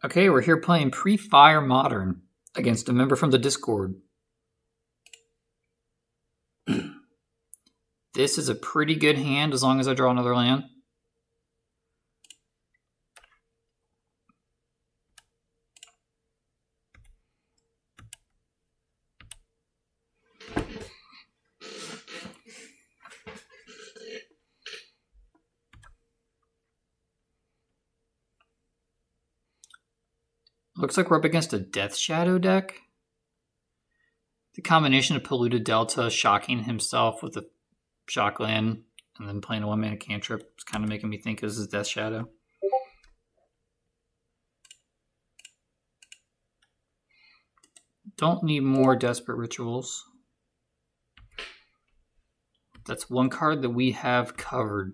Okay, we're here playing Pre-Fire Modern against a member from the Discord. This is a pretty good hand as long as I draw another land. Looks like we're up against a Death Shadow deck. The combination of Polluted Delta shocking himself with a shock land and then playing a 1-mana cantrip is kind of making me think this is Death Shadow. Don't need more Desperate Rituals. That's one card that we have covered.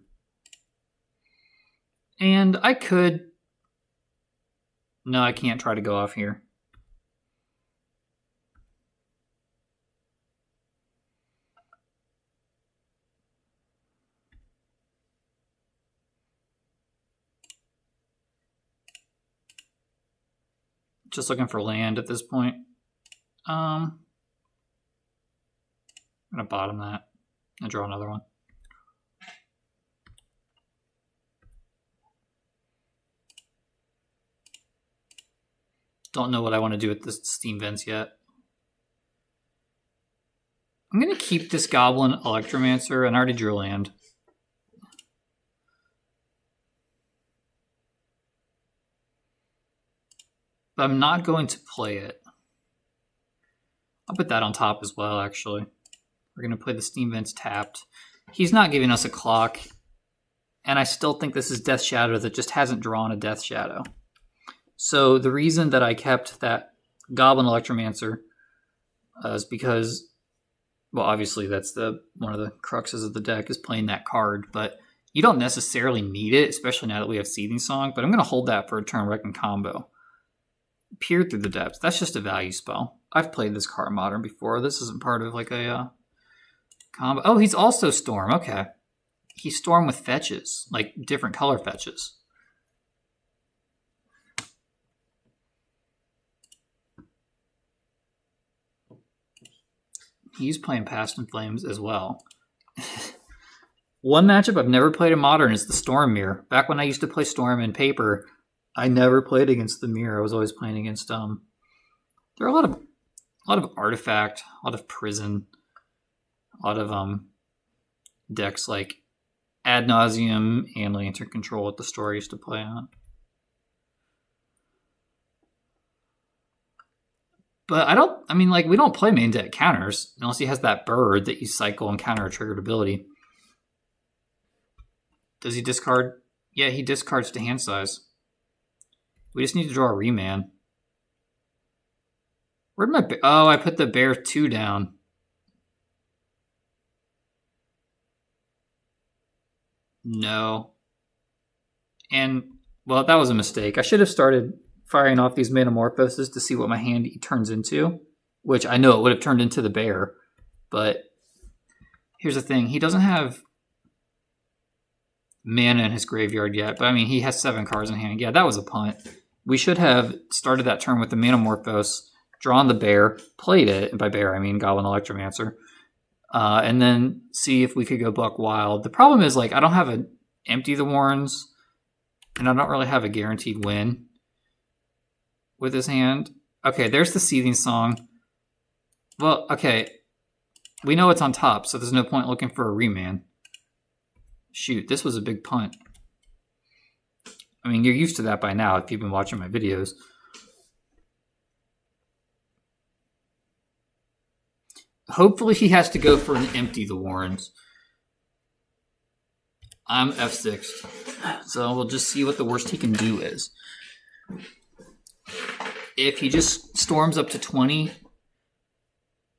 And I could... No, I can't try to go off here. Just looking for land at this point. I'm going to bottom that and draw another one. Don't know what I want to do with this Steam Vents yet. I'm going to keep this Goblin Electromancer, and I already drew land. But I'm not going to play it. I'll put that on top as well, actually. We're going to play the Steam Vents tapped. He's not giving us a clock, and I still think this is Death Shadow that just hasn't drawn a Death Shadow. So the reason that I kept that Goblin Electromancer is because, well, obviously that's one of the cruxes of the deck is playing that card, but you don't necessarily need it, especially now that we have Seething Song, but I'm going to hold that for a turn wreck and combo. Peer Through the Depths, that's just a value spell. I've played this card Modern before. This isn't part of like a combo. Oh, he's also Storm, okay. He's Storm with fetches, like different color fetches. He's playing Past in Flames as well. One matchup I've never played in Modern is the Storm Mirror. Back when I used to play Storm in paper, I never played against the Mirror. I was always playing against there are a lot of Artifact, a lot of Prison, a lot of decks like Ad Nauseam and Lantern Control at the store I used to play on. But we don't play main deck counters unless he has that bird that you cycle and counter a triggered ability. Does he discard? Yeah, he discards to hand size. We just need to draw a Remand. Where'd my... Oh, I put the Bear 2 down. No. And, well, that was a mistake. I should have started firing off these Metamorphoses to see what my hand turns into, which I know it would have turned into the Bear. But here's the thing. He doesn't have mana in his graveyard yet, but I mean, he has 7 cards in hand. Yeah, that was a punt. We should have started that turn with the Metamorphose, drawn the Bear, played it, and by Bear I mean Goblin Electromancer, and then see if we could go Buck Wild. The problem is, like, I don't have an Empty the Warrens, and I don't really have a guaranteed win with his hand. Okay, there's the Seething Song. Well, okay, we know it's on top, so there's no point looking for a Remand. Shoot, this was a big punt. I mean, you're used to that by now if you've been watching my videos. Hopefully he has to go for an Empty the Warrens. I'm F6, so we'll just see what the worst he can do is. If he just storms up to 20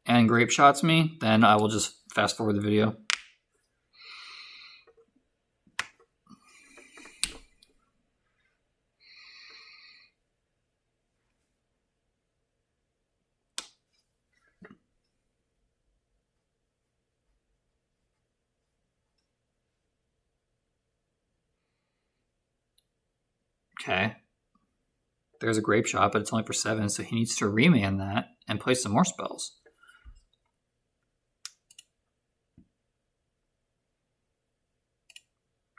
and grape shots me, then I will just fast forward the video. Okay. There's a Grape Shot, but it's only for 7, so he needs to remand that and play some more spells.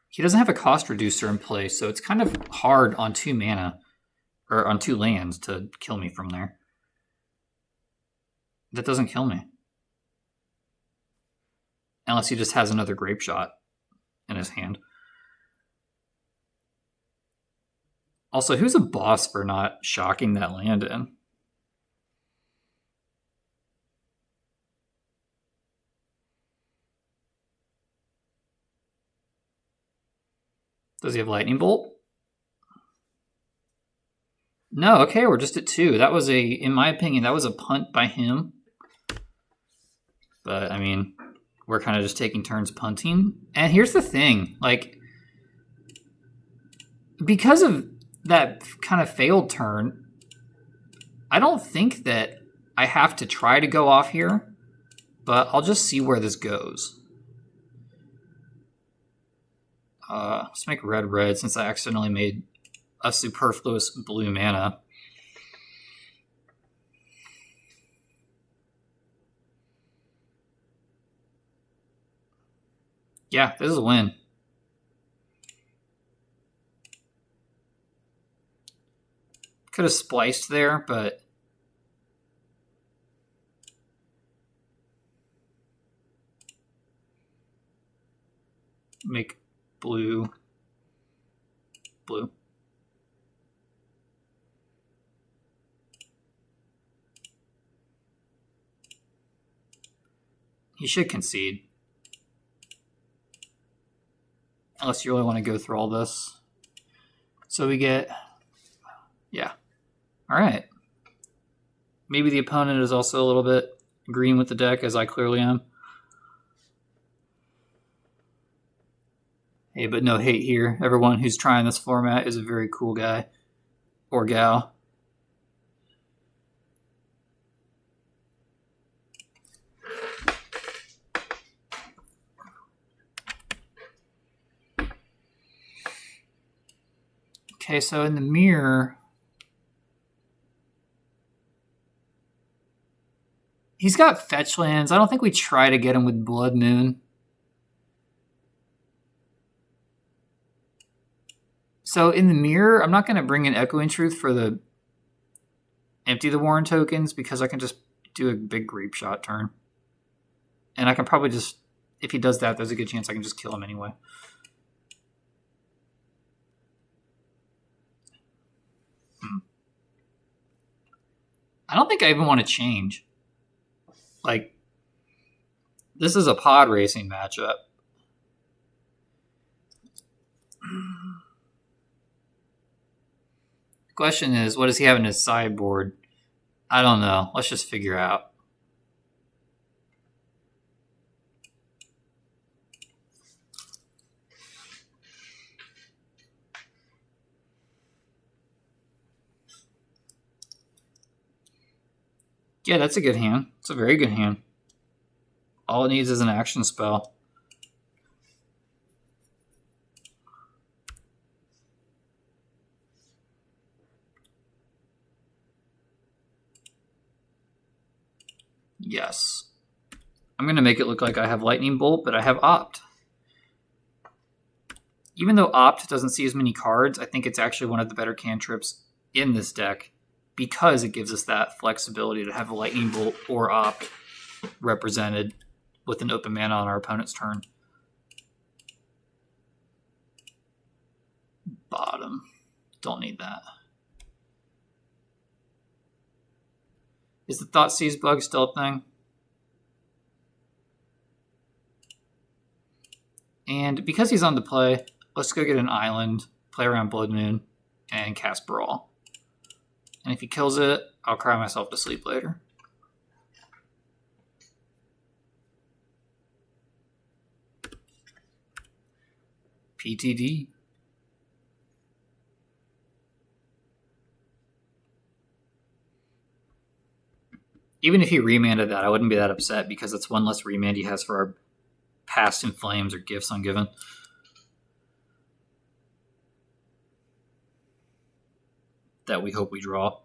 He doesn't have a cost reducer in place, so it's kind of hard on 2 mana, or on 2 lands to kill me from there. That doesn't kill me. Unless he just has another Grape Shot in his hand. Also, who's a boss for not shocking that land in? Does he have Lightning Bolt? No, okay, we're just at 2. That was in my opinion, that was a punt by him. But, I mean, we're kind of just taking turns punting. And here's the thing, like, because of that kind of failed turn, I don't think that I have to try to go off here, but I'll just see where this goes. Let's make red since I accidentally made a superfluous blue mana. Yeah, this is a win. Could have spliced there, but make blue. He should concede. Unless you really want to go through all this. So we get... Yeah. Alright. Maybe the opponent is also a little bit green with the deck, as I clearly am. Hey, but no hate here. Everyone who's trying this format is a very cool guy. Or gal. Okay, so in the mirror... He's got fetch lands. I don't think we try to get him with Blood Moon. So in the mirror, I'm not going to bring in Echoing Truth for the empty the Warren tokens because I can just do a big Grape Shot turn. And I can probably just, if he does that, there's a good chance I can just kill him anyway. I don't think I even want to change. Like, this is a pod racing matchup. The question is, what does he have in his sideboard? I don't know. Let's just figure out. Yeah, that's a good hand. It's a very good hand. All it needs is an action spell. Yes. I'm going to make it look like I have Lightning Bolt, but I have Opt. Even though Opt doesn't see as many cards, I think it's actually one of the better cantrips in this deck because it gives us that flexibility to have a Lightning Bolt or Opt represented with an open mana on our opponent's turn. Bottom. Don't need that. Is the Thoughtseize bug still a thing? And because he's on the play, let's go get an island, play around Blood Moon, and cast Brawl. And if he kills it, I'll cry myself to sleep later. PTD. Even if he remanded that, I wouldn't be that upset because it's one less remand he has for our Past in Flames or Gifts Ungiven. that we hope we draw.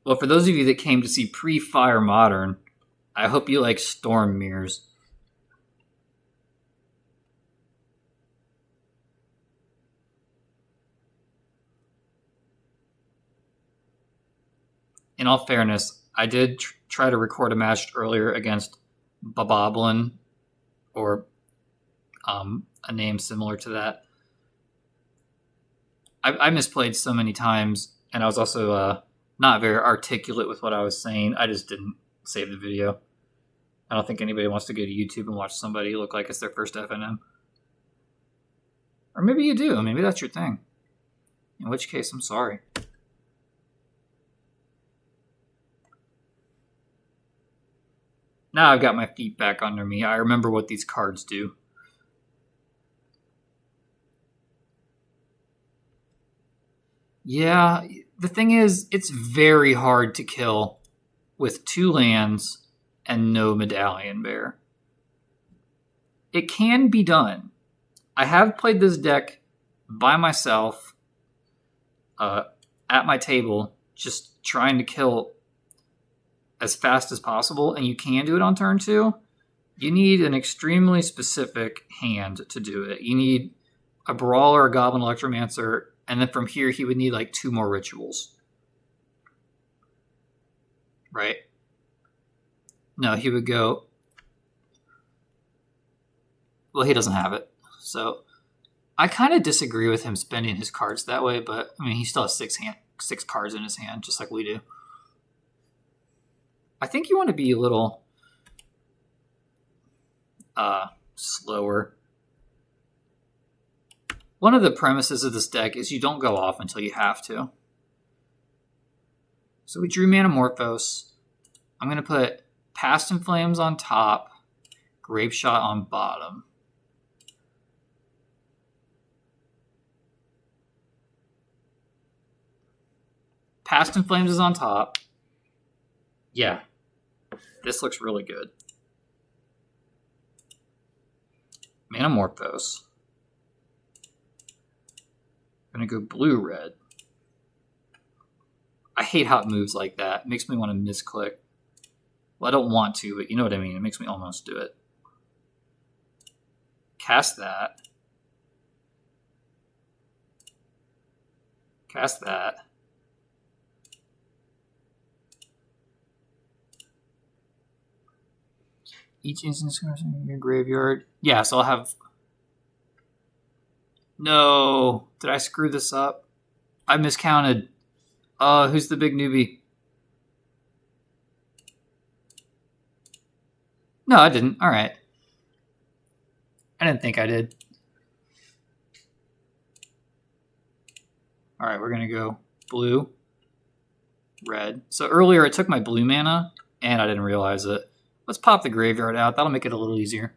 Well, for those of you that came to see pre-Fire Modern, I hope you like Storm Mirrors. In all fairness, I did try to record a match earlier against Boboblin, or a name similar to that. I misplayed so many times, and I was also not very articulate with what I was saying. I just didn't save the video. I don't think anybody wants to go to YouTube and watch somebody look like it's their first FNM. Or maybe you do. Maybe that's your thing. In which case, I'm sorry. Now I've got my feet back under me. I remember what these cards do. Yeah, the thing is, it's very hard to kill with 2 lands and no Medallion Bear. It can be done. I have played this deck by myself at my table, just trying to kill as fast as possible, and you can do it on turn 2. You need an extremely specific hand to do it. You need a Brawler, a Goblin Electromancer, and then from here he would need like 2 more rituals. Right? No, he would go... Well, he doesn't have it. So I kind of disagree with him spending his cards that way, but I mean, he still has 6 cards in his hand, just like we do. I think you want to be a little slower. One of the premises of this deck is you don't go off until you have to. So we drew Manamorphose. I'm going to put Past in Flames on top, Grape Shot on bottom. Past in Flames is on top. Yeah, this looks really good. Manamorphose. I'm going to go blue-red. I hate how it moves like that. It makes me want to misclick. Well, I don't want to, but you know what I mean. It makes me almost do it. Cast that. Cast that. Each instance in your graveyard. Yeah, so I'll have... No! Did I screw this up? I miscounted. Who's the big newbie? No, I didn't. Alright. I didn't think I did. Alright, we're going to go blue, red. So earlier it took my blue mana, and I didn't realize it. Let's pop the graveyard out. That'll make it a little easier.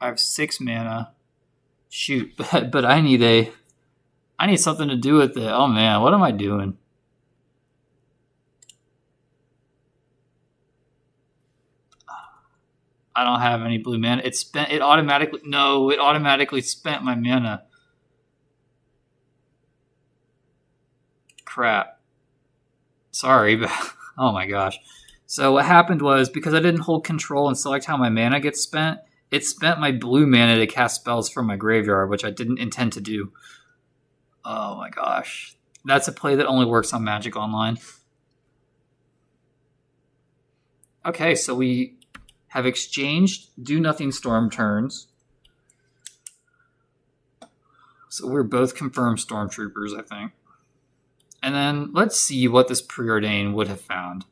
I have 6 mana. Shoot, but I need something to do with it. Oh man, what am I doing? I don't have any blue mana. It automatically spent my mana. Crap. Sorry, but oh my gosh. So what happened was, because I didn't hold control and select how my mana gets spent, it spent my blue mana to cast spells from my graveyard, which I didn't intend to do. Oh my gosh. That's a play that only works on Magic Online. Okay, so we have exchanged do-nothing storm turns. So we're both confirmed Stormtroopers, I think. And then let's see what this Preordain would have found.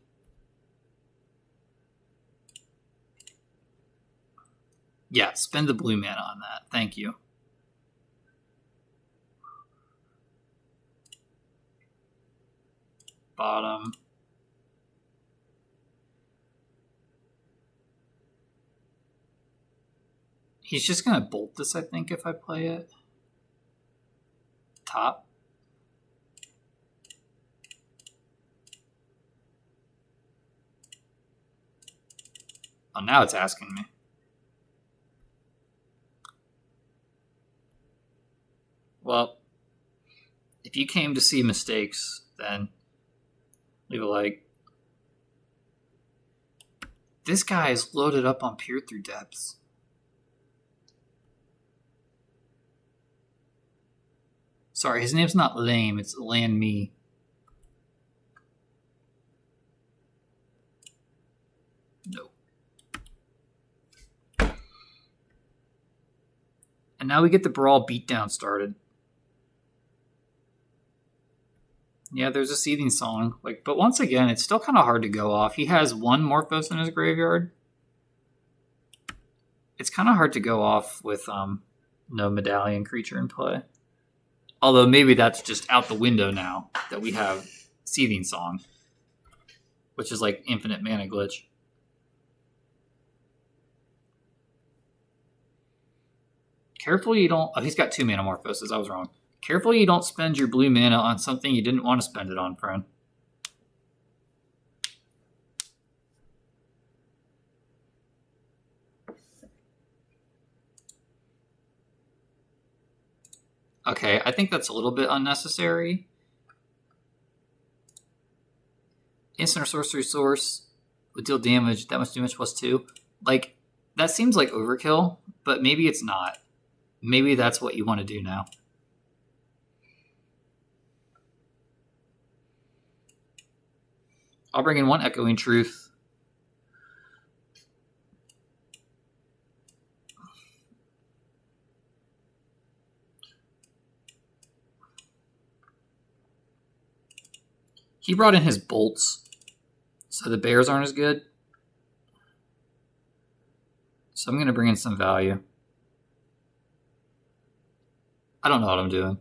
Yeah, spend the blue mana on that. Thank you. bottom. He's just going to bolt this, I think, if I play it. Top. Oh, now it's asking me. Well, if you came to see mistakes, then leave a like. This guy is loaded up on Peer Through Depths. Sorry, his name's not Lame, it's Land Me. No. And now we get the Brawl Beatdown started. Yeah, there's a Seething Song. But once again, it's still kind of hard to go off. He has one Morphos in his graveyard. It's kind of hard to go off with no Medallion creature in play. Although maybe that's just out the window now that we have Seething Song, which is like infinite mana glitch. Careful you don't... Oh, he's got 2 mana Morphoses. I was wrong. Careful you don't spend your blue mana on something you didn't want to spend it on, friend. Okay, I think that's a little bit unnecessary. Instant or sorcery source would deal damage, that much damage plus 2. Like, that seems like overkill, but maybe it's not. Maybe that's what you want to do now. I'll bring in 1 Echoing Truth. He brought in his bolts, so the bears aren't as good. So I'm going to bring in some value. I don't know what I'm doing.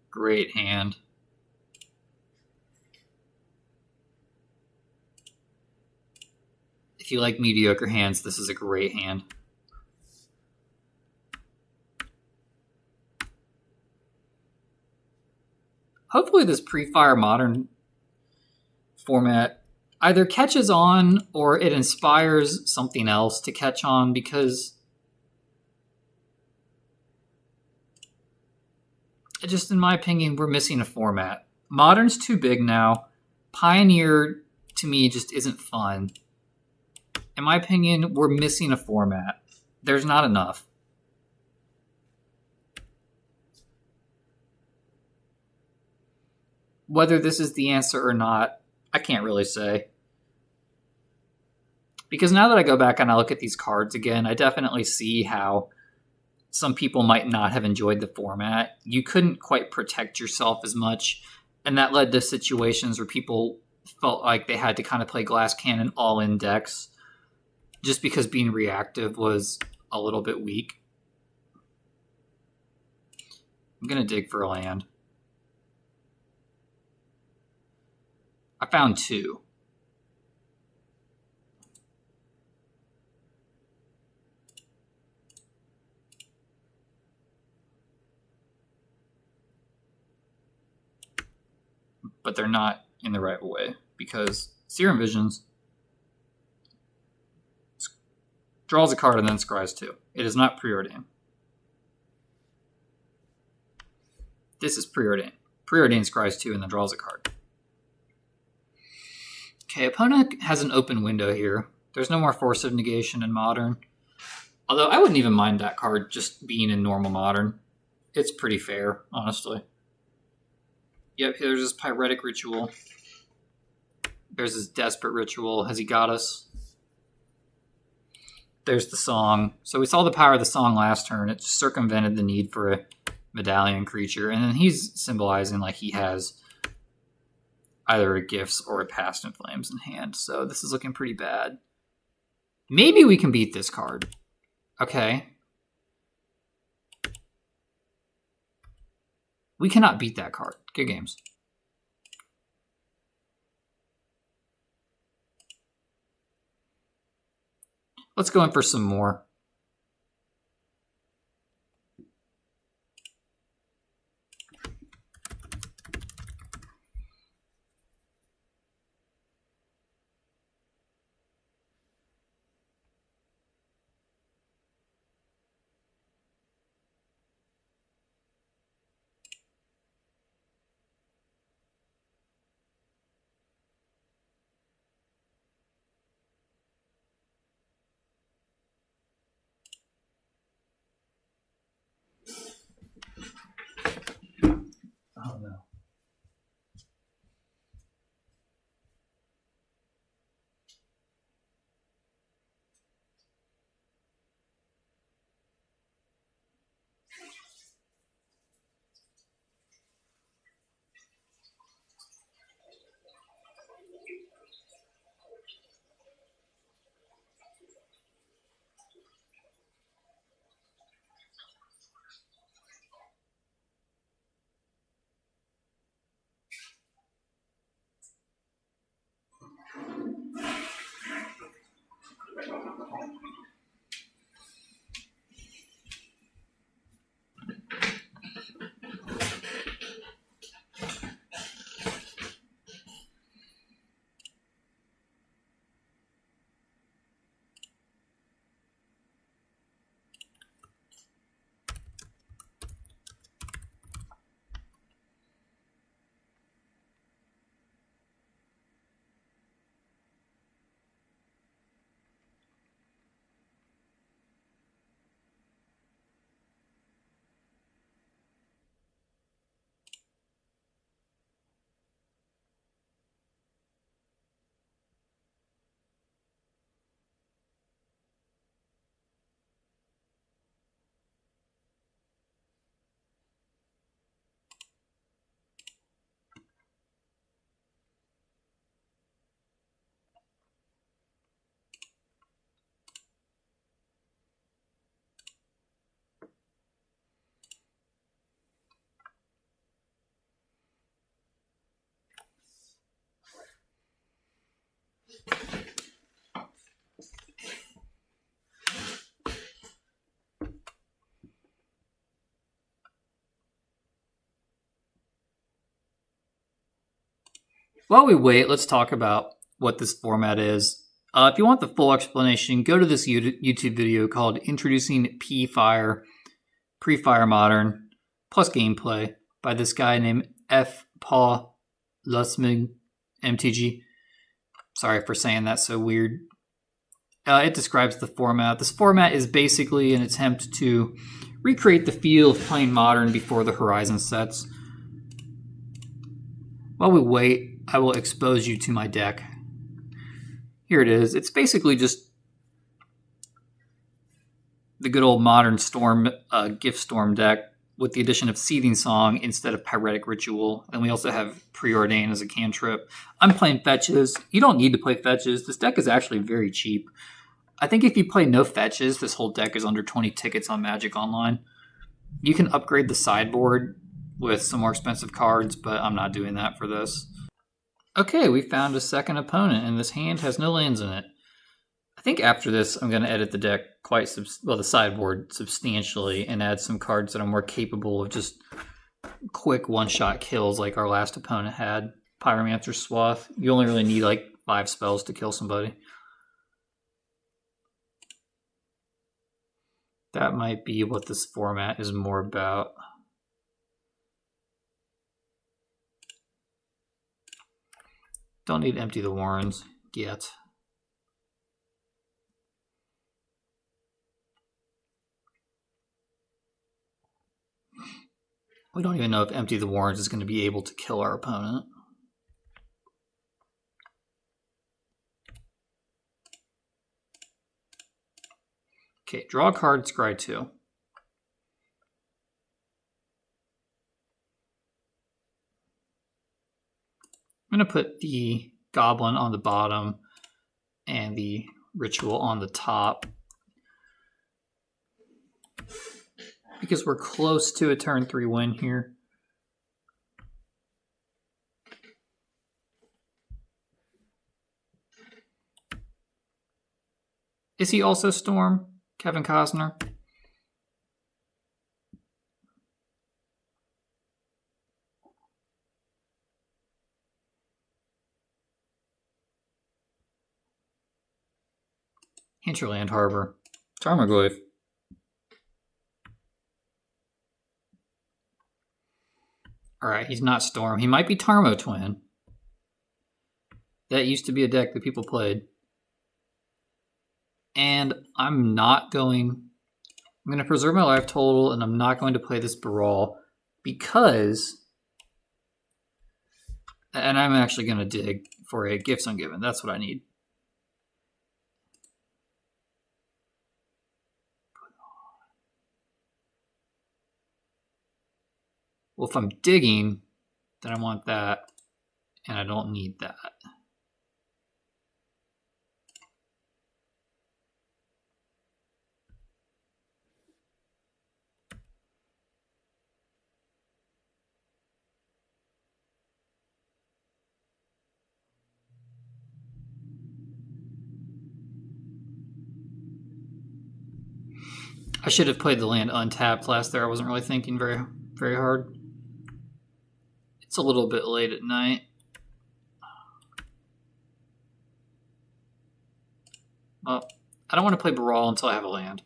Great hand. If you like mediocre hands, this is a great hand. Hopefully this pre-Fire Modern format either catches on or it inspires something else to catch on, because just in my opinion, we're missing a format. Modern's too big now. Pioneer, to me, just isn't fun. In my opinion, we're missing a format. There's not enough. Whether this is the answer or not, I can't really say. Because now that I go back and I look at these cards again, I definitely see how some people might not have enjoyed the format. You couldn't quite protect yourself as much, and that led to situations where people felt like they had to kind of play Glass Cannon all-in decks just because being reactive was a little bit weak. I'm going to dig for a land. I found 2. But they're not in the right way, because Serum Visions draws a card and then scries 2. It is not Preordain. This is Preordain. Preordain scries 2 and then draws a card. Okay, opponent has an open window here. There's no more Force of Negation in Modern. Although I wouldn't even mind that card just being in normal Modern. It's pretty fair, honestly. Yep, there's this Pyretic Ritual. There's this Desperate Ritual. Has he got us? There's the Song. So we saw the power of the Song last turn. It circumvented the need for a Medallion creature. And then he's symbolizing like he has either a Gifts or a Past in Flames in hand. So this is looking pretty bad. Maybe we can beat this card. Okay. We cannot beat that card. Good games. Let's go in for some more. Oh no. While we wait, let's talk about what this format is. If you want the full explanation, go to this YouTube video called Introducing P.F.I.R.E, Pre-Fire Modern, plus gameplay by this guy named F.I.R.E MTG. Sorry for saying that so weird. It describes the format. This format is basically an attempt to recreate the feel of playing Modern before the horizon sets. While we wait, I will expose you to my deck. Here it is. It's basically just the good old Modern Storm Gift Storm deck with the addition of Seething Song instead of Pyretic Ritual. And we also have Preordain as a cantrip. I'm playing fetches. You don't need to play fetches. This deck is actually very cheap. I think if you play no fetches, this whole deck is under 20 tickets on Magic Online. You can upgrade the sideboard with some more expensive cards, but I'm not doing that for this. Okay, we found a second opponent, and this hand has no lands in it. I think after this, I'm going to edit the deck the sideboard substantially and add some cards that are more capable of just quick one-shot kills like our last opponent had. Pyromancer Swath. You only really need like 5 spells to kill somebody. That might be what this format is more about. Don't need to empty the Warrens yet. We don't even know if Empty the Warrens is going to be able to kill our opponent. Okay, draw a card, scry 2. I'm going to put the Goblin on the bottom and the ritual on the top. Because we're close to a turn 3 win here. Is he also Storm? Kevin Costner? Hinterland Harbor. Tarmogoyf. Alright, he's not Storm. He might be Tarmo Twin. That used to be a deck that people played. And I'm going to preserve my life total, and I'm not going to play this Brawl because... And I'm actually going to dig for a Gifts Ungiven. That's what I need. Well, if I'm digging, then I want that, and I don't need that. I should have played the land untapped last there. I wasn't really thinking very, very hard. It's a little bit late at night. Well, I don't want to play Brawl until I have a land.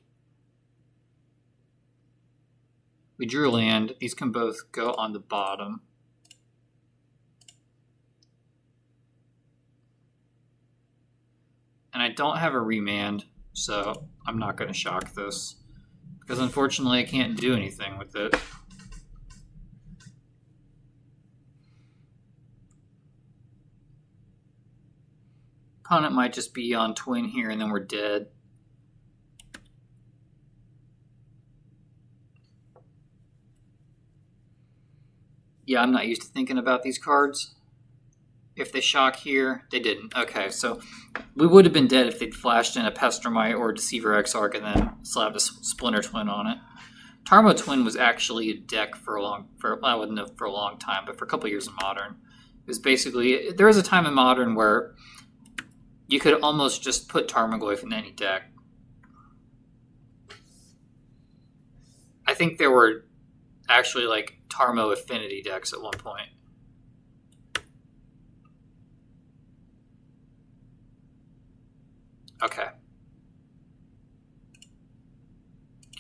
We drew land. These can both go on the bottom. And I don't have a remand, so I'm not going to shock this. Because unfortunately I can't do anything with it. Opponent might just be on Twin here and then we're dead. Yeah, I'm not used to thinking about these cards. If they shock here, they didn't. Okay, so we would have been dead if they'd flashed in a Pestromite or a Deceiver Exarch and then slapped a Splinter Twin on it. Tarmo Twin was actually a deck for I wouldn't know for a long time, but for a couple years in Modern. It was basically, there was a time in Modern where you could almost just put Tarmogoyf in any deck. I think there were actually like Tarmo Affinity decks at one point. Okay.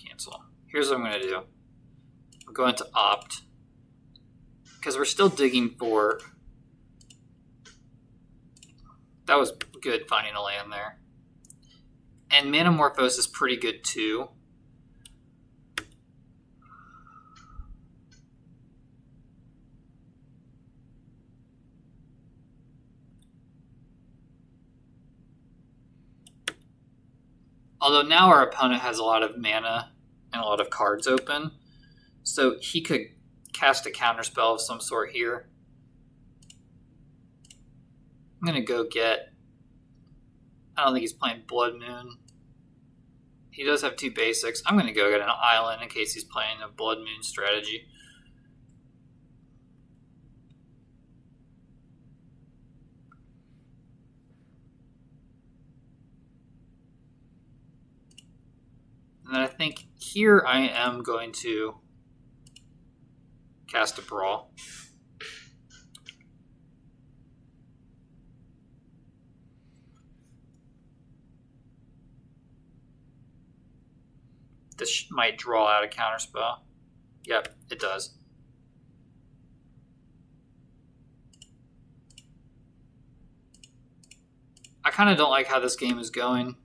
Cancel. Here's what I'm going to do. I'm going to opt. Because we're still digging for... That was good finding a land there. And Manamorphose is pretty good too. Although now our opponent has a lot of mana and a lot of cards open. So he could cast a counterspell of some sort here. I'm going to go get... I don't think he's playing Blood Moon. He does have 2 basics. I'm going to go get an island in case he's playing a Blood Moon strategy. And then I think here I am going to cast a Brawl. This might draw out a counterspell. Yep, it does. I kind of don't like how this game is going.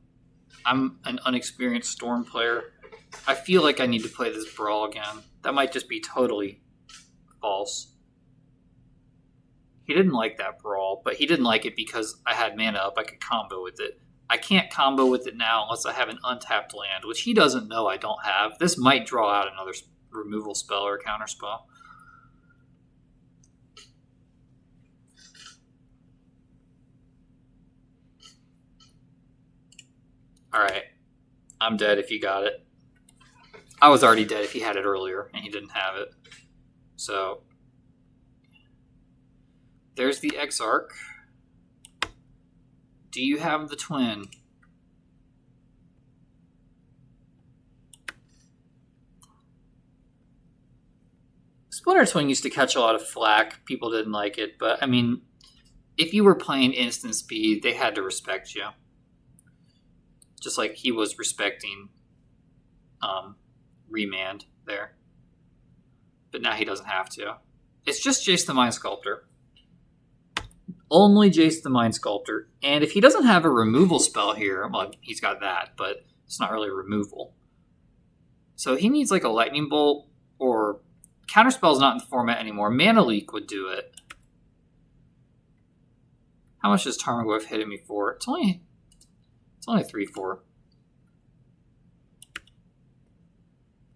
I'm an unexperienced Storm player. I feel like I need to play this Brawl again. That might just be totally false. He didn't like that Brawl, but he didn't like it because I had mana up. I could combo with it. I can't combo with it now unless I have an untapped land, which he doesn't know I don't have. This might draw out another removal spell or counter spell. Alright. I'm dead if you got it. I was already dead if he had it earlier and he didn't have it. So there's the Exarch. Do you have the twin? Splinter Twin used to catch a lot of flack. People didn't like it, but I mean, if you were playing instant speed, they had to respect you. Just like he was respecting Remand there. But now he doesn't have to. It's just Jace the Mind Sculptor. Only Jace the Mind Sculptor. And if he doesn't have a removal spell here, well, he's got that, but it's not really removal. So he needs like a Lightning Bolt, or Counterspell's not in the format anymore. Mana Leak would do it. How much is Tarmogoyf hitting me for? It's only 3-4.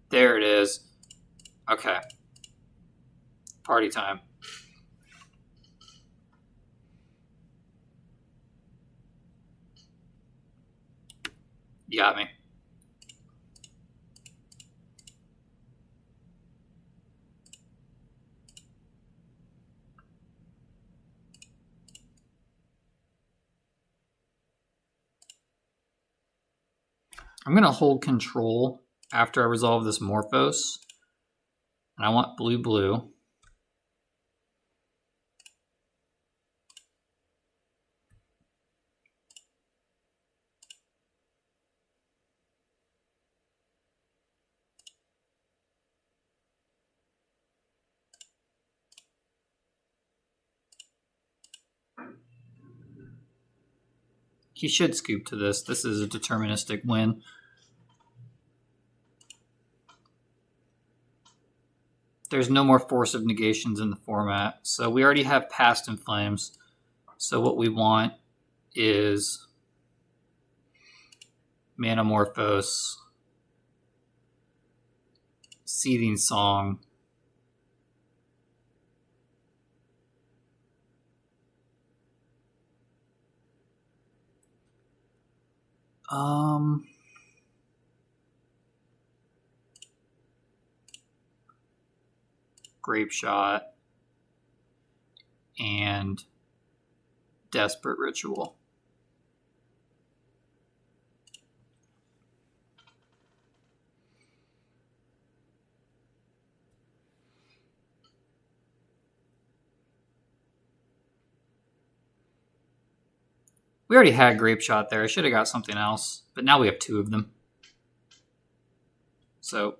There it is. Okay. Party time. You got me. I'm going to hold control after I resolve this Morphos. And I want blue. He should scoop to this. This is a deterministic win. There's no more Force of Negations in the format. So we already have Past in Flames. So what we want is Manamorphose, Seething Song, Grape Shot, and Desperate Ritual. We already had Grape Shot there. I should have got something else, but now we have two of them. So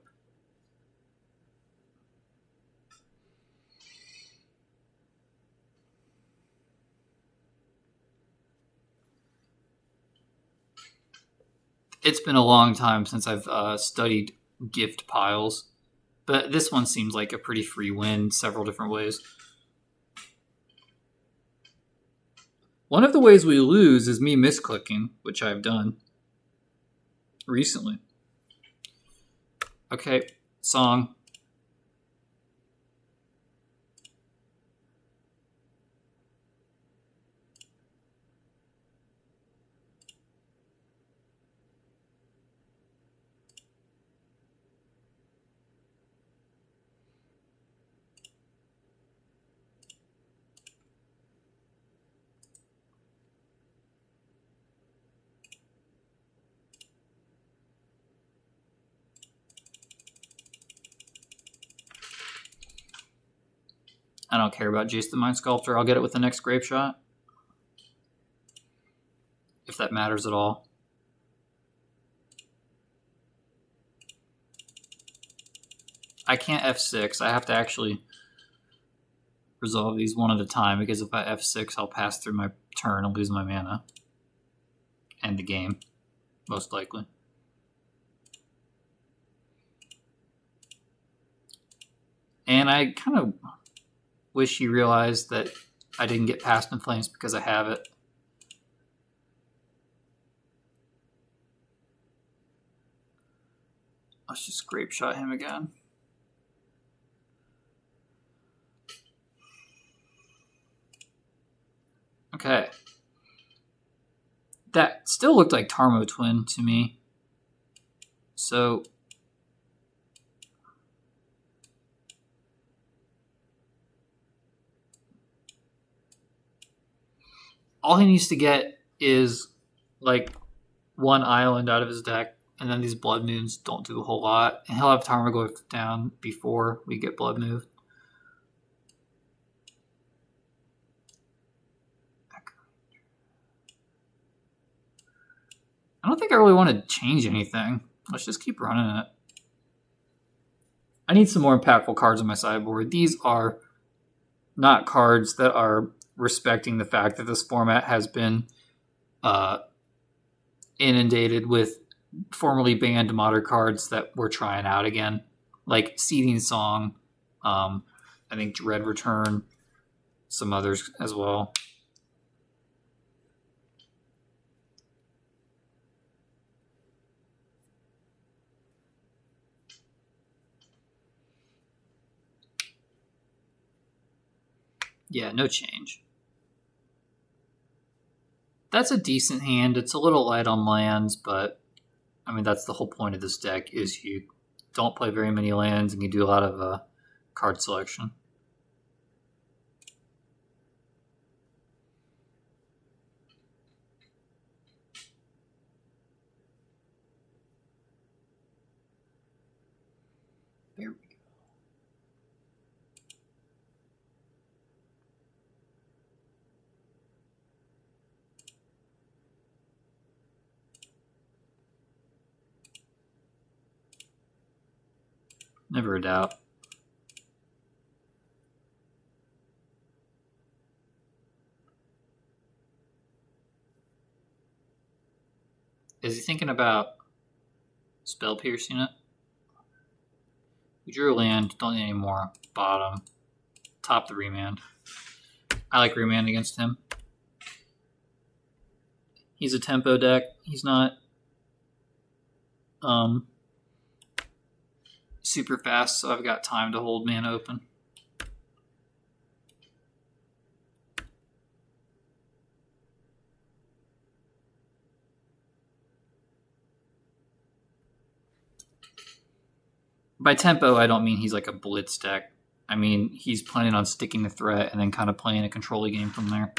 it's been a long time since I've studied gift piles, but this one seems like a pretty free win several different ways. One of the ways we lose is me misclicking, which I've done recently. Okay, song. I don't care about Jace the Mind Sculptor. I'll get it with the next Grape Shot. If that matters at all. I can't F6. I have to actually resolve these one at a time, because if I F6, I'll pass through my turn and lose my mana. End the game, most likely. And I kind of wish he realized that I didn't get Past in Flames because I have it. Let's just Grape Shot him again. Okay. That still looked like Tarmo Twin to me. So all he needs to get is like one island out of his deck, and then these Blood Moons don't do a whole lot. And he'll have Tarmo go down before we get Blood moved. I don't think I really want to change anything. Let's just keep running it. I need some more impactful cards on my sideboard. These are not cards that are respecting the fact that this format has been inundated with formerly banned modern cards that we're trying out again, like Seeding Song, I think Dread Return, some others as well. Yeah, no change. That's a decent hand. It's a little light on lands, but I mean, that's the whole point of this deck is you don't play very many lands and you do a lot of card selection. There we go. Never a doubt. Is he thinking about spell piercing it? We drew a land, don't need any more. Bottom. Top the remand. I like remand against him. He's a tempo deck. He's not super fast, so I've got time to hold mana open. By tempo, I don't mean he's like a blitz deck. I mean, he's planning on sticking the threat and then kind of playing a control game from there.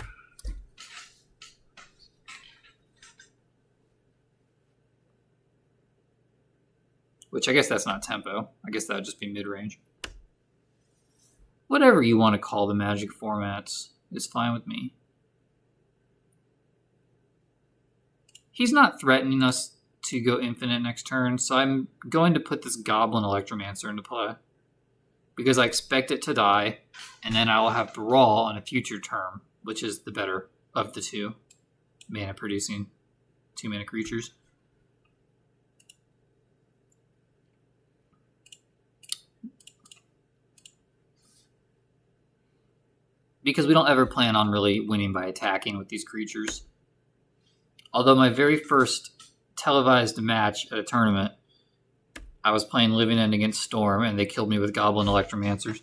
Which I guess that's not tempo. I guess that would just be mid-range. Whatever you want to call the Magic formats is fine with me. He's not threatening us to go infinite next turn, so I'm going to put this Goblin Electromancer into play. Because I expect it to die, and then I will have Brawl on a future turn, which is the better of the two mana-producing 2-mana creatures. Because we don't ever plan on really winning by attacking with these creatures. Although my very first televised match at a tournament, I was playing Living End against Storm, and they killed me with Goblin Electromancers.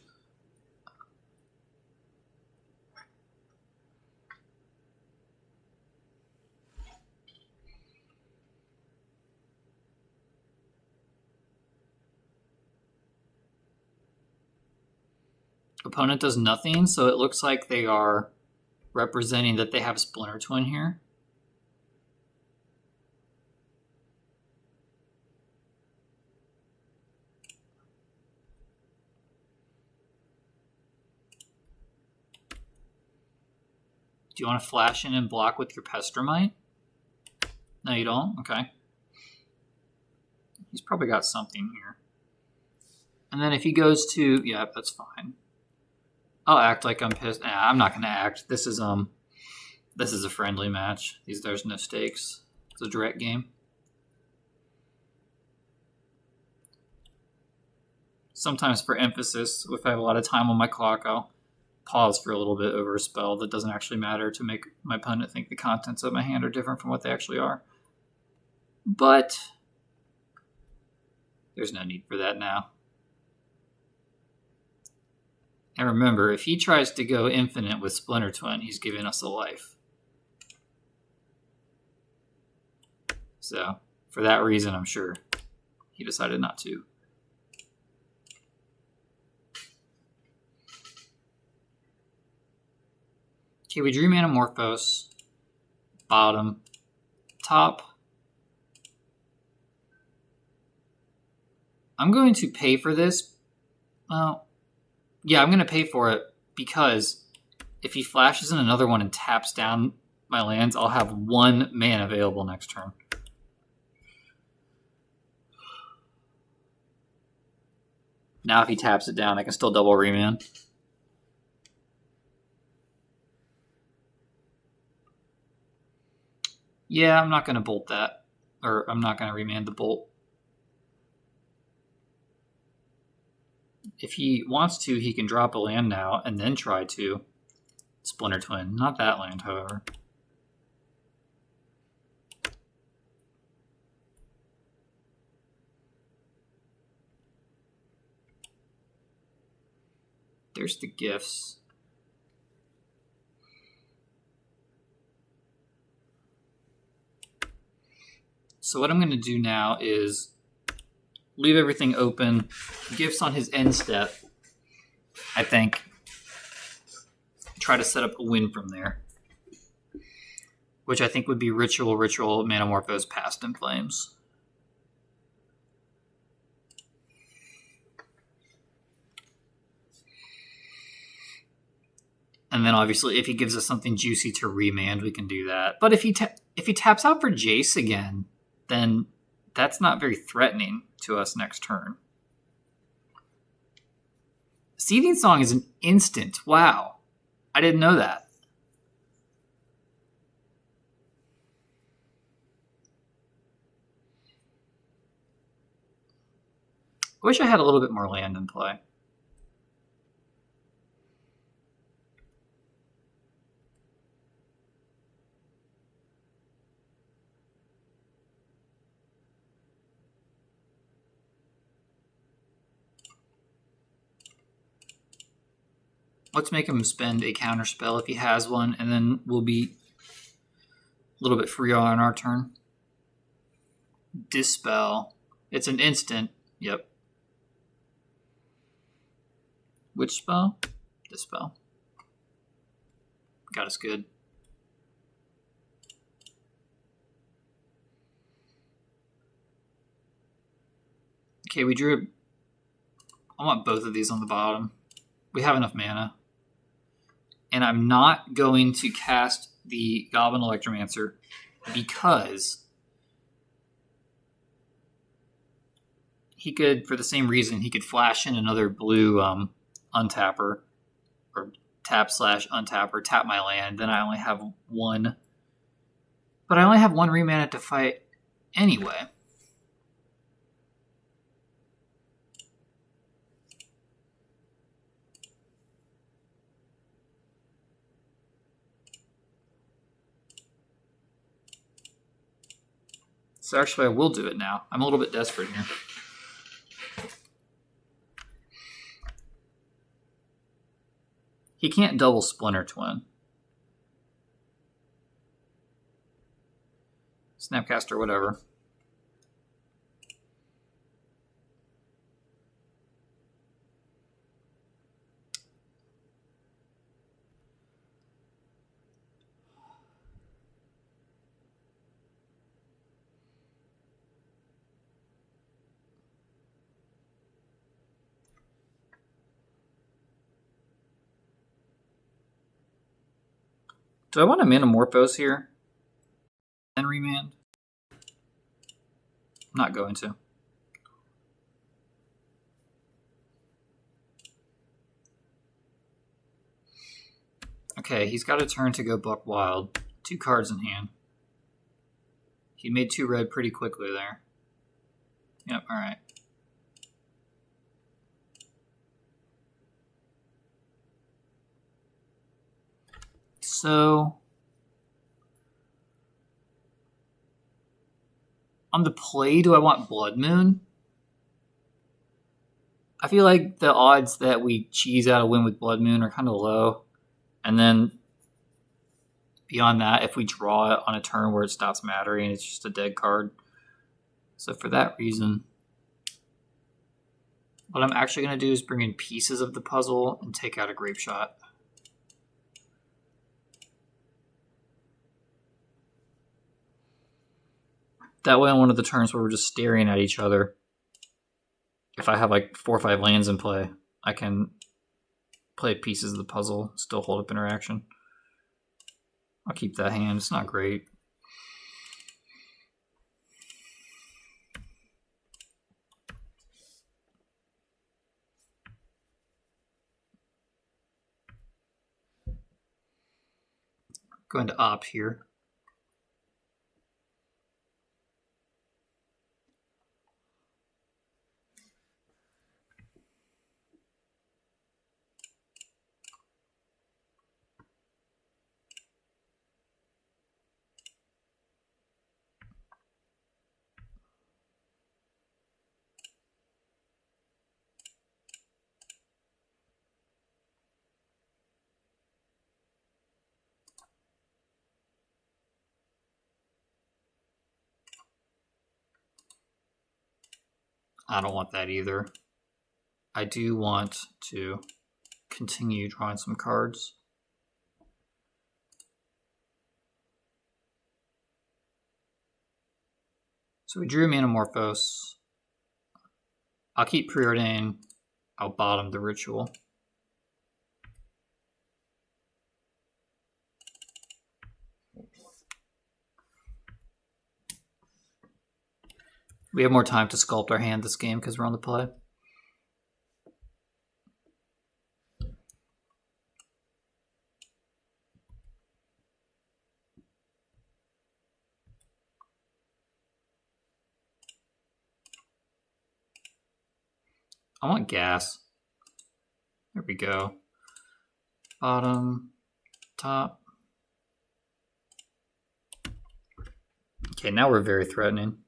Opponent does nothing, so it looks like they are representing that they have Splinter Twin here. Do you want to flash in and block with your Pestromite? No, you don't? Okay. He's probably got something here. And then if he goes to... Yeah, that's fine. I'll act like I'm pissed. Nah, I'm not going to act. This is a friendly match. There's no stakes. It's a direct game. Sometimes for emphasis, if I have a lot of time on my clock, I'll pause for a little bit over a spell that doesn't actually matter to make my opponent think the contents of my hand are different from what they actually are. But there's no need for that now. And remember, if he tries to go infinite with Splinter Twin, he's giving us a life. So for that reason, I'm sure he decided not to. Okay, we drew Manamorphose. Bottom. Top. I'm going to pay for this. Well, yeah, I'm going to pay for it because if he flashes in another one and taps down my lands, I'll have 1 mana available next turn. Now if he taps it down, I can still double remand. Yeah, I'm not going to bolt that. Or I'm not going to remand the bolt. If he wants to, he can drop a land now and then try to Splinter Twin. Not that land, however. There's the gifts. So what I'm going to do now is leave everything open. Gifts on his end step, I think. Try to set up a win from there. Which I think would be Ritual, Manamorphose, Past in Flames. And then obviously if he gives us something juicy to remand, we can do that. But if he taps out for Jace again, then that's not very threatening to us next turn. Seething Song is an instant. Wow. I didn't know that. I wish I had a little bit more land in play. Let's make him spend a counter spell if he has one, and then we'll be a little bit free on our turn. Dispel. It's an instant. Yep. Which spell? Dispel. Got us good. Okay, we drew. I want both of these on the bottom. We have enough mana. And I'm not going to cast the Goblin Electromancer because he could, for the same reason, he could flash in another blue untapper, or tap/untapper, tap my land. Then I only have 1. But I only have 1 remana to fight anyway. So actually I will do it now. I'm a little bit desperate here. He can't double Splinter Twin. Snapcaster, whatever. Do I want to Manamorphose here? And remand? I'm not going to. Okay, he's got a turn to go Buck Wild. 2 cards in hand. He made 2 red pretty quickly there. Yep, alright. So on the play, do I want Blood Moon? I feel like the odds that we cheese out a win with Blood Moon are kind of low. And then Beyond that, if we draw it on a turn where it stops mattering, it's just a dead card. So for that reason, what I'm actually going to do is bring in pieces of the puzzle and take out a grape shot. That way on one of the turns where we're just staring at each other, if I have like 4 or 5 lands in play, I can play pieces of the puzzle, still hold up interaction. I'll keep that hand. It's not great. Going to op here. I don't want that either. I do want to continue drawing some cards. So we drew Manamorphose. I'll keep Preordain. I'll bottom the Ritual. We have more time to sculpt our hand this game because we're on the play. I want gas. There we go. Bottom, top. Okay, now we're very threatening.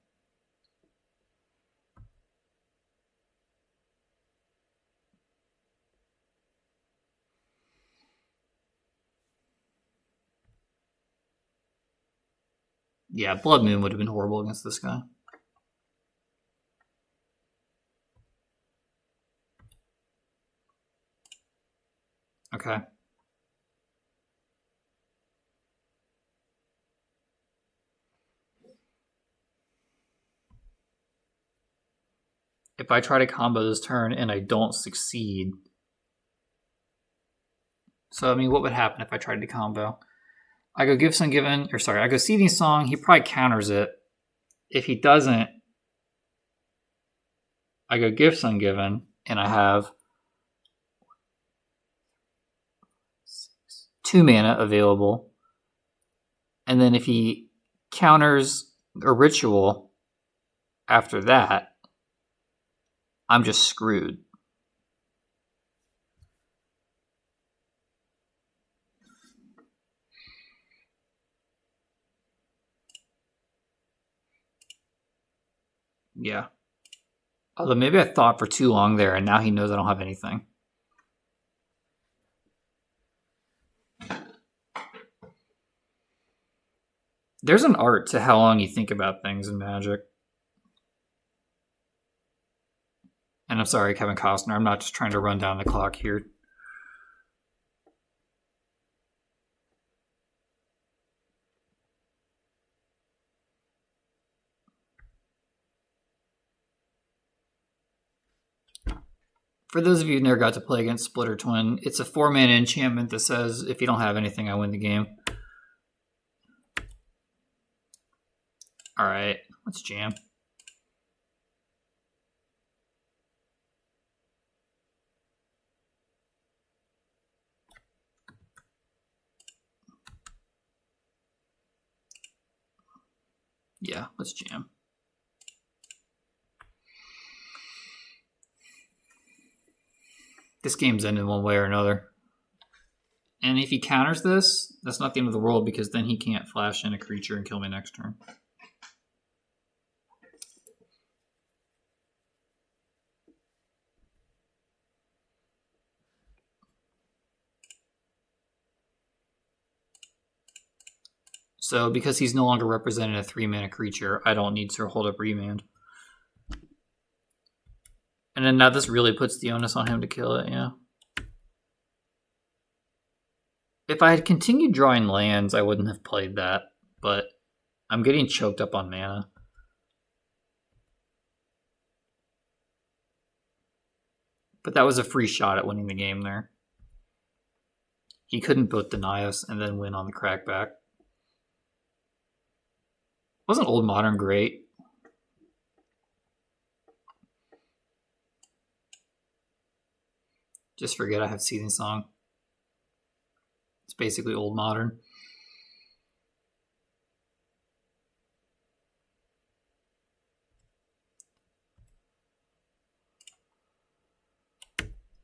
Yeah, Blood Moon would have been horrible against this guy. Okay. If I try to combo this turn and I don't succeed... So, I mean, what would happen if I tried to combo? I go Gifts Ungiven, or sorry, I go Seething Song. He probably counters it. If he doesn't, I go Gifts Ungiven, and I have 2 mana available. And then if he counters a Ritual after that, I'm just screwed. Yeah. Although maybe I thought for too long there, and now he knows I don't have anything. There's an art to how long you think about things in Magic. And I'm sorry, Kevin Costner, I'm not just trying to run down the clock here. For those of you who never got to play against Splitter Twin, it's a 4-mana enchantment that says if you don't have anything, I win the game. Alright, let's jam. Yeah, let's jam. This game's ending one way or another. And if he counters this, that's not the end of the world because then he can't flash in a creature and kill me next turn. So because he's no longer representing a 3-mana creature, I don't need to hold up Remand. And then now this really puts the onus on him to kill it, yeah. If I had continued drawing lands, I wouldn't have played that, but I'm getting choked up on mana. But that was a free shot at winning the game there. He couldn't both deny us and then win on the crackback. Wasn't Old Modern great? Just forget I have Seething Song. It's basically Old Modern.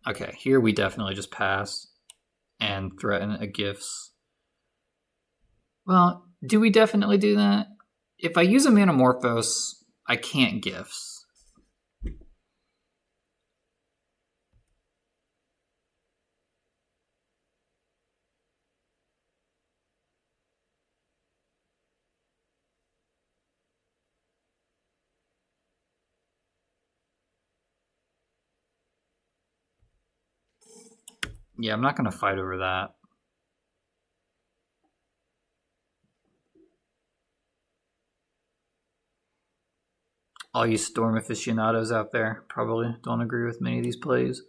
Okay, here we definitely just pass and threaten a Gifts. Well, do we definitely do that? If I use a Manamorphose, I can't Gifts. Yeah, I'm not going to fight over that. All you Storm aficionados out there probably don't agree with many of these plays.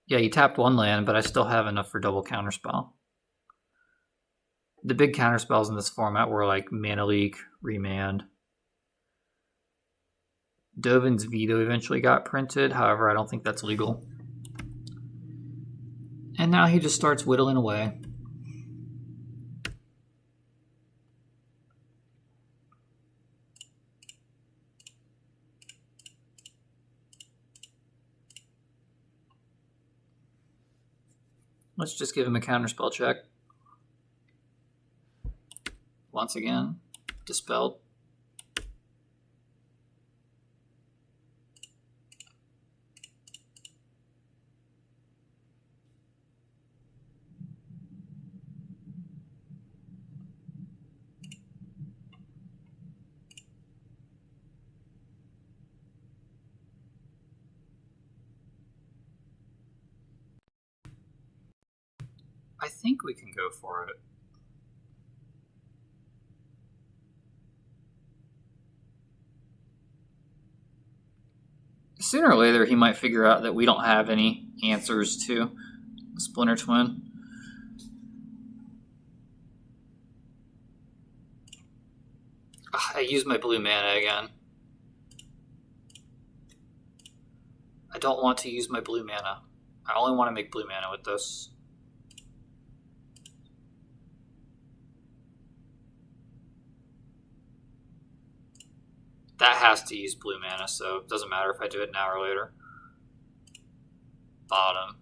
Yeah, you tapped one land, but I still have enough for double Counterspell. The big counterspells in this format were like Mana Leak, Remand. Dovin's Veto eventually got printed, however, I don't think that's legal. And now he just starts whittling away. Let's just give him a counterspell check. Once again, dispelled. I think we can go for it. Sooner or later, he might figure out that we don't have any answers to Splinter Twin. I used my blue mana again. I don't want to use my blue mana. I only want to make blue mana with this. That has to use blue mana, so it doesn't matter if I do it now or later. Bottom.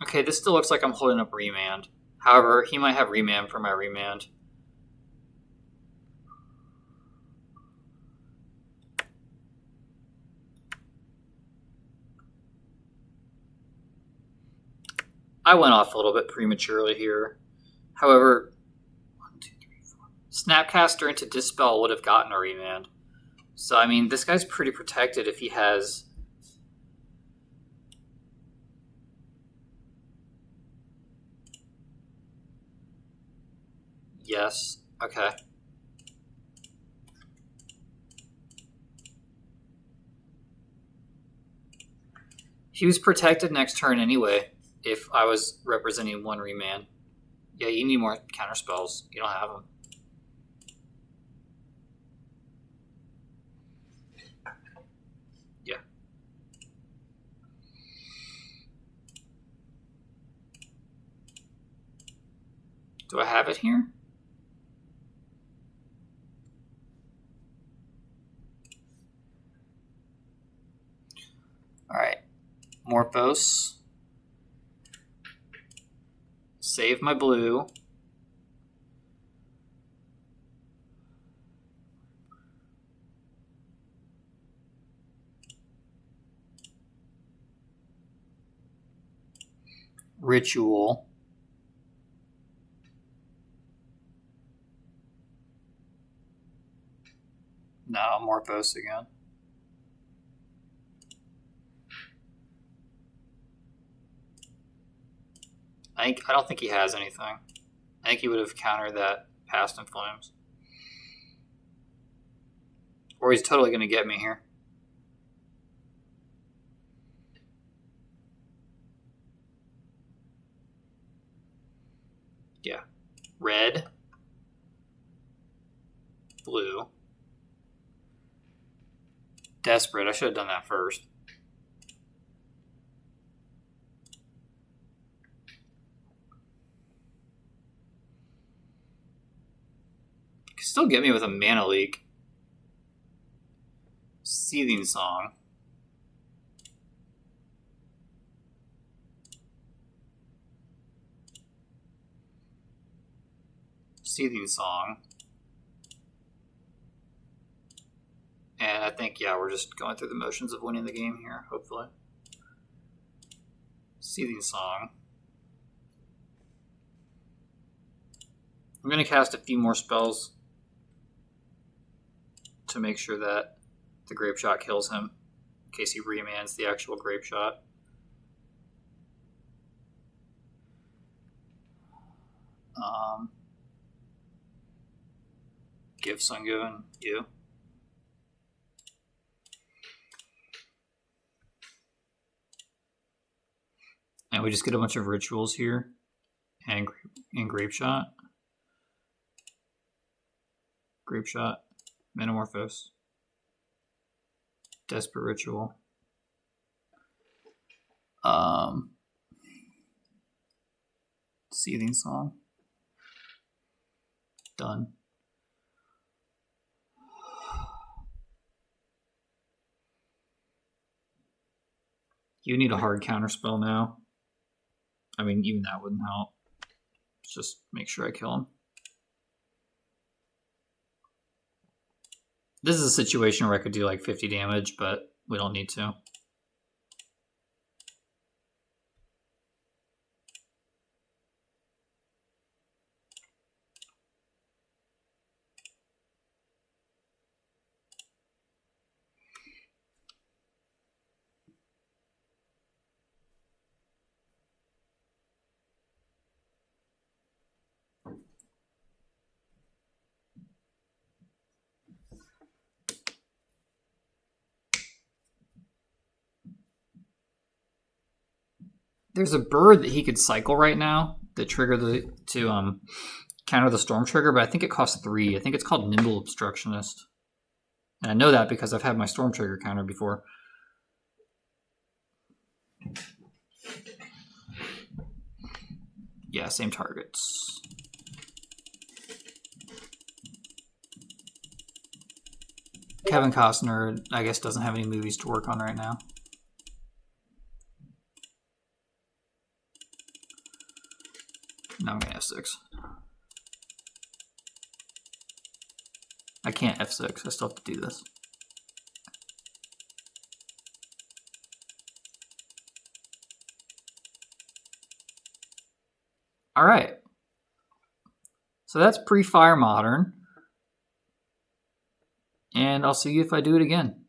Okay, this still looks like I'm holding up Remand. However, he might have Remand for my Remand. I went off a little bit prematurely here. However, 1, 2, 3, 4. Snapcaster into Dispel would have gotten a Remand. So, I mean, this guy's pretty protected if he has... Yes. Okay. He was protected next turn anyway, if I was representing one Remand. Yeah, you need more counterspells. You don't have them. Yeah. Do I have it here? Alright. Morphos. Save my blue. Ritual. No, Morphos again. I don't think he has anything. I think he would have countered that Past in Flames. Or he's totally going to get me here. Yeah. Red. Blue. Desperate. I should have done that first. Can still get me with a mana leak. Seething Song. Seething Song. And I think, yeah, we're just going through the motions of winning the game here, hopefully. Seething Song. I'm going to cast a few more spells to make sure that the Grape Shot kills him, in case he remans the actual Grape Shot. Gifts ungiven, you. And we just get a bunch of rituals here and Grape Shot. Grape Shot, Metamorphose, Desperate Ritual. Seething Song. Done. You need a hard counter spell now. I mean, even that wouldn't help. Let's just make sure I kill him. This is a situation where I could do like 50 damage, but we don't need to. There's a bird that he could cycle right now that trigger to counter the storm trigger, but I think it costs 3. I think it's called Nimble Obstructionist. And I know that because I've had my storm trigger counter before. Yeah, same targets. Kevin Costner, I guess, doesn't have any movies to work on right now. Now I'm going to F6. I can't F6. I still have to do this. All right. So that's pre-F.I.R.E. Modern. And I'll see you if I do it again.